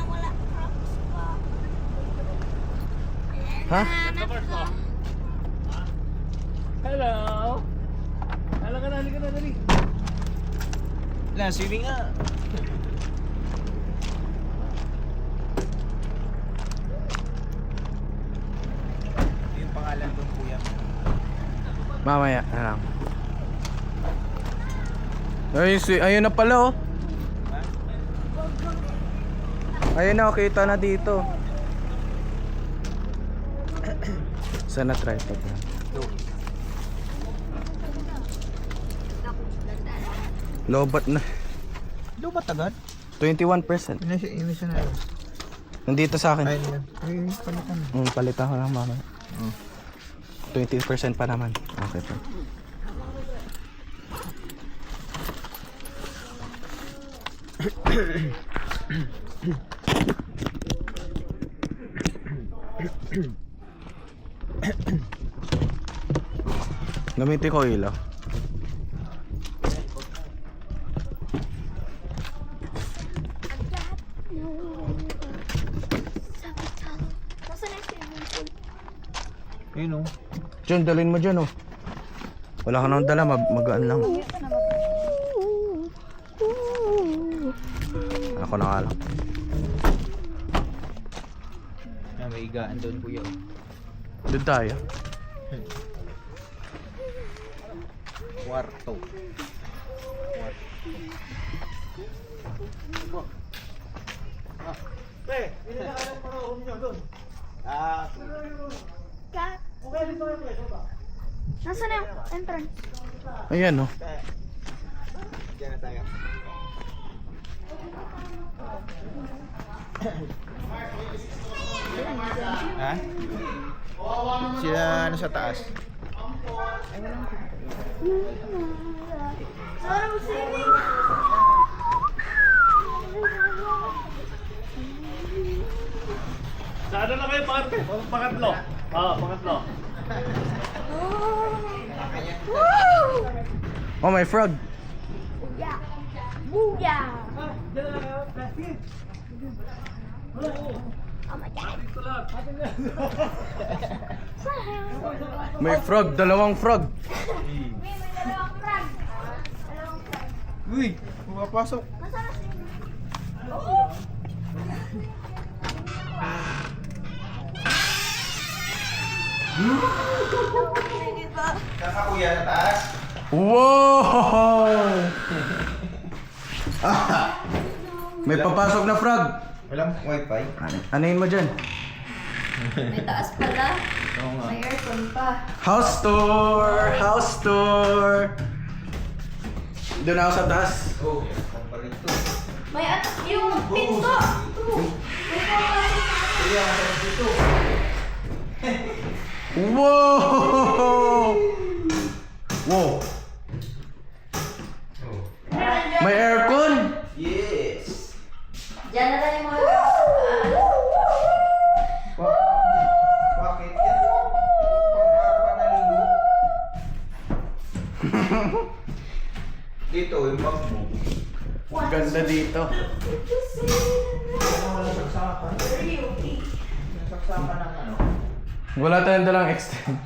Wala crocs pa. Ha? Hello! Halika na, dali. Swimming nga. Yung pangalan doon, kuya. Mamaya na lang. Ayun na pala oh. Ayun na, kita na dito. Sana try to ba? Lobat na. Lubat agad? 21%. Ini siya na. Nandito sa akin. Ay, palitan. Palitan ko lang mamaya. 20% pa naman. Okay pa. Gamitin ko ilaw. Nasaan ang swimming pool? Ayun o. Diyan, dalhin mo dyan oh. Wala ka nang dala, magaan lang. Ako na nga lang. May igaan doon, kuya. Doon tayo. Kwarto. Kat. Nasaan ang entrance? Ayan oh. Diyan na tayo. Ha? Sila ano sa taas? Sarang swimming. Sa ano na kayo, pangatlo? Oo, pangatlo. Oh, may frog. Booyah! Booyah! Oh my God! May frog, dalawang frog. May dalawang frog. Dalawang frog. Uy! Pumapasok! Nasaan ang swimming pool? Oh! Nasa kuya sa taas? Wow! May papasok na frog. Walang wifi? Anuin mo dyan? May taas pala. May aircon pa. House tour! House tour! Doon ako sa taas. Oo. Saan pa rin ito? May yung pinto. May papasok. Kuya, masarap dito. Wow! Wow! May aircon? Yes! Diyan na lang yung mga Bakit yan? Panaligo? Dito, yung bag mo. Ganda dito. Walang saksakan. Yung saksakan ng ano? Wala tayong dalang extend.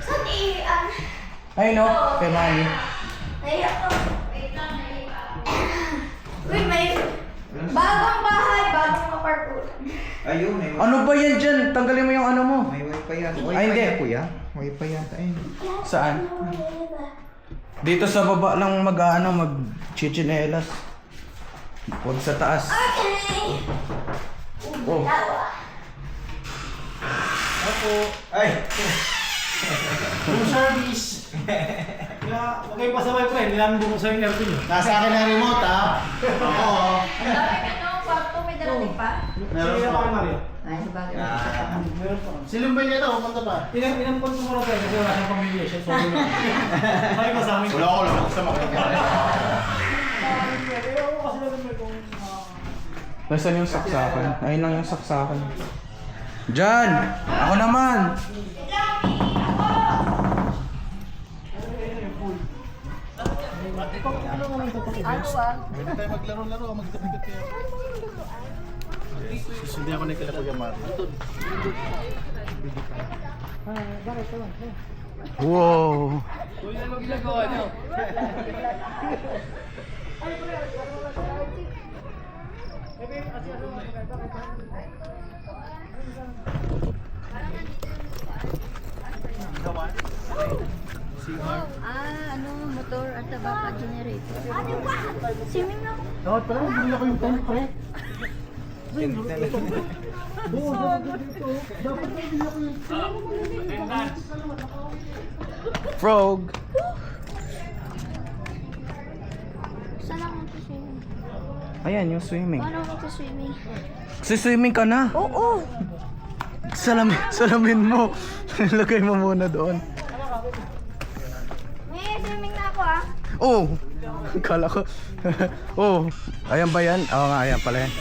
Saan Ay no, kay Mami. naiyak ko. Wait lang, naiyak. Uy, may bagong bahay, bagong apartment. Ayun, may Ano ba yan dyan? Tanggalin mo yung ano mo. May wifi yan. Ay, hindi. Yan, kuya. Wifi yata yun. Saan? Dito sa baba lang mag-chichinelas. Huwag sa taas. Okay. Oh. Ako. Ay! Room service. Kaya, huwag kayong pasabay pa rin. Nilang bukong sa yung aircon nyo. Nasa akin na remote ha. Ako. Ang dami ka nung kwarto, may darating pa. Meron Sige na pa. pa Mario. Ay, sabagay. Meron pa. Silong ba niya daw? Punta pa. Ilang po mo na tayo kasi wala siyang pamilya siya. So, sabi ko sa amin. Wala ko lang sa makikita. Kaya ako kasi naman may kung... Nasaan yung saksakan? Ayun lang yung saksakan. Diyan! Ako naman! Ano nga lang ito? Ano ba? Pwede tayo maglaro-laro, magkapit kayo. Hindi ako nakilala ko gamar. Wow! Ano, motor at tabaka generator. Ano ba? Swimming na. Dapat pala, bigla ko yung tent, pre. Oo, dapat dito. Dapat bigla ko yung Frog! Saan ako mag-swimming? Ayan, yung swimming. Paano ako mag-swimming? Swimming ka na! Oo! Salamin mo! Lagay mo muna doon. May swimming na ako ah. Oh! Kala ko. Oh! Ayan ba yan? Oo nga, ayan pala yan.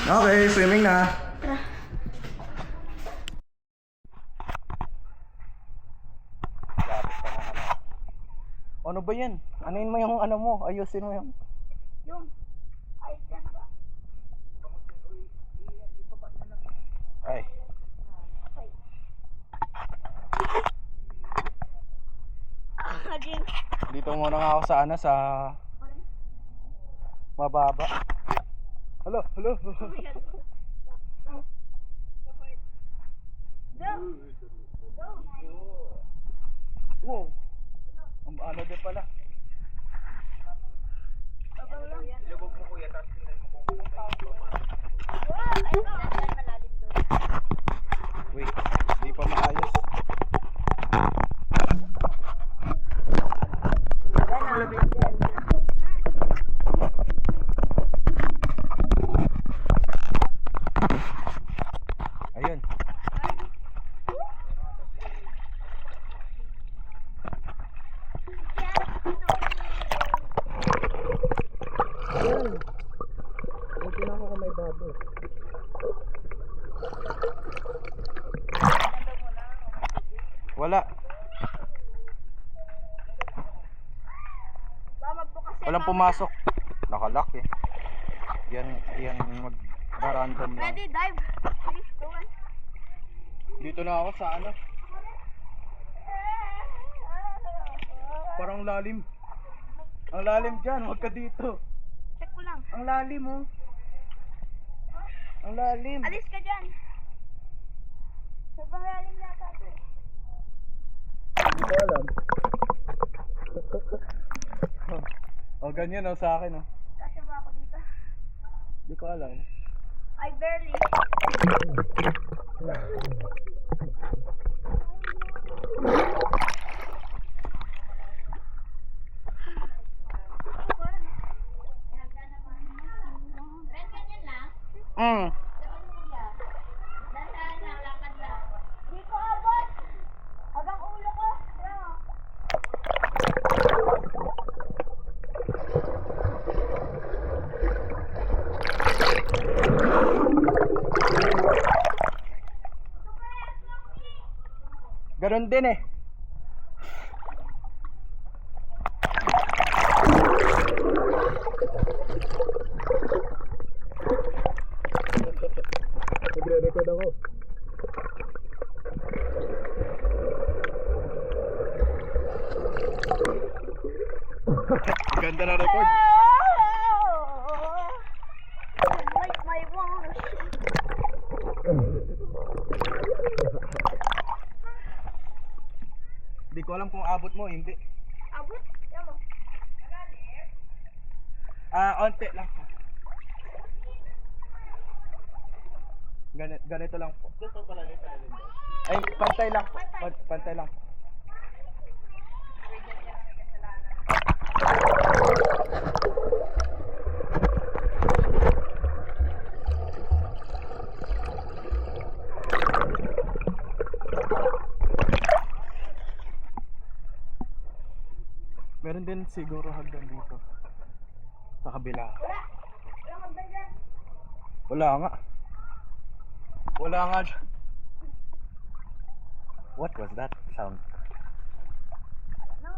Okay, swimming na. Ano ba yan? Anuin mo yung ano mo? Ayusin mo yung... Yung. Ay, dyan ba? Ay. Again. Dito muna nga ako sa ano, sa... mababa. Hello, hello. Wow. Ang ano din pala. Lubog mo kuya, tapos tingnan mo kung wait, di pa maayos. Ayun. Buti na ako kung may bubble. Wala. Walang pumasok. Nakalock eh. Yan mag-random lang. Ready, dive. 3, 2, 1. Dito na ako sa ano. Parang lalim. Ang lalim dyan, huwag ka dito. Check ko lang. Ang lalim oh. Ang lalim. Alis ka dyan. Sobrang lalim yata ito eh. Hindi ko alam. Oh, ganyan oh sa akin oh. Kasya ba ako dito? Hindi ko alam. I barely. Mm. Hindi ko abot. Hanggang ulo ko. Ganon din eh. Nagre-record ako. Ganda na record. Like my wash. Hindi ko alam kung abot mo, hindi. Abot? Yan mo. Onte lang po. Ganito lang po. Ay, pantay lang po. Pantay lang po. Meron din siguro hagdan dito. Sa kabila. Walang hagdan dyan. Wala nga. Wala nga. What was that sound? No,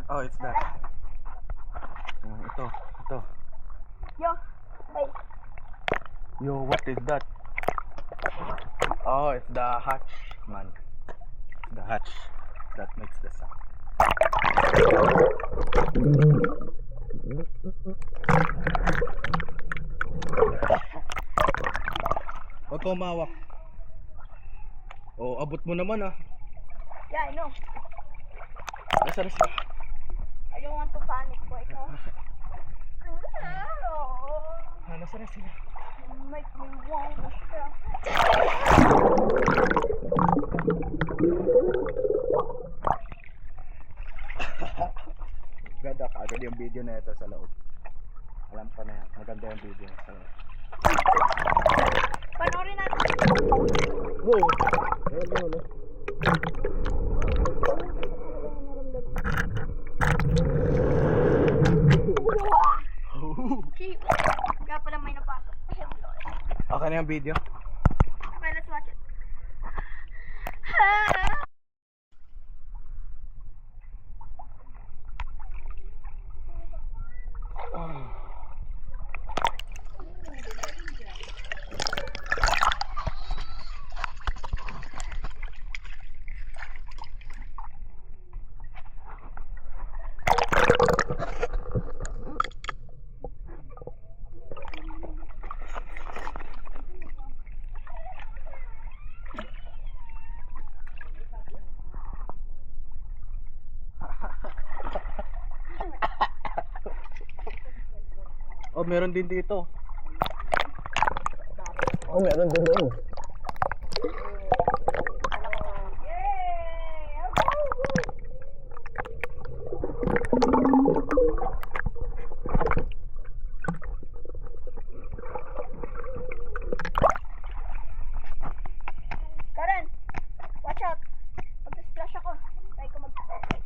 Oh, it's that. Ito. Yo, hey. Yo, what is that? Oh, it's the hatch, man. The hatch that makes the sound. Huwag ka umawak. Oh, abot mo naman ah. Yeah, I know. Nasaan na sila? I don't want to panic, boy. No? Nasaan na sila? Make me want to shout. Ganda ka agad yung video na ito sa loob. Alam ko na yan. Maganda yung video sa loob. Panoorin natin. Wow! Ayan yun, no? Kaya pala may napasok. Okay na yung video? Okay, let's watch it. Oh, meron din dito. Oh, meron din doon. Karen, watch out. Mag-splash ako. Try ko mag-splash.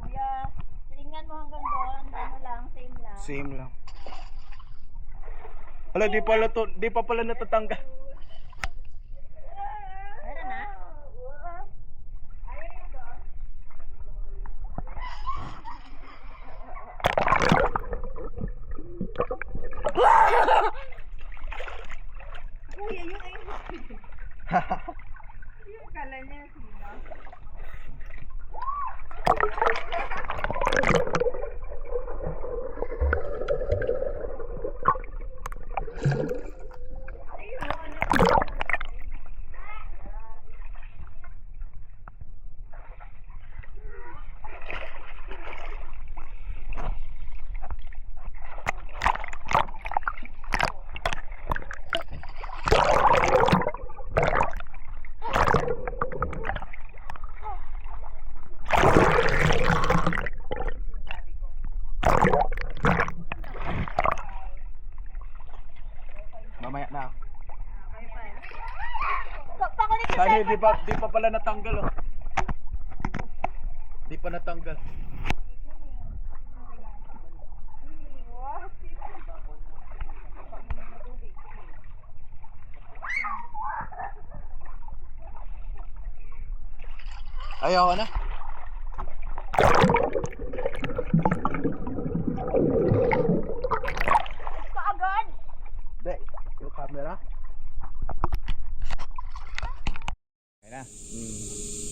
Kuya, tingnan mo hanggang doon. Ano lang, same lang. Same lang. Wala, di pa pala natatanggal. Meron na? Kuya, yun ay yung kala niya, sino? Mamaya na. Pakulit ka Sana di pa pala natanggal oh. Di pa natanggal. Ayaw na. Kaagad! Hindi, yung camera. Ayan na.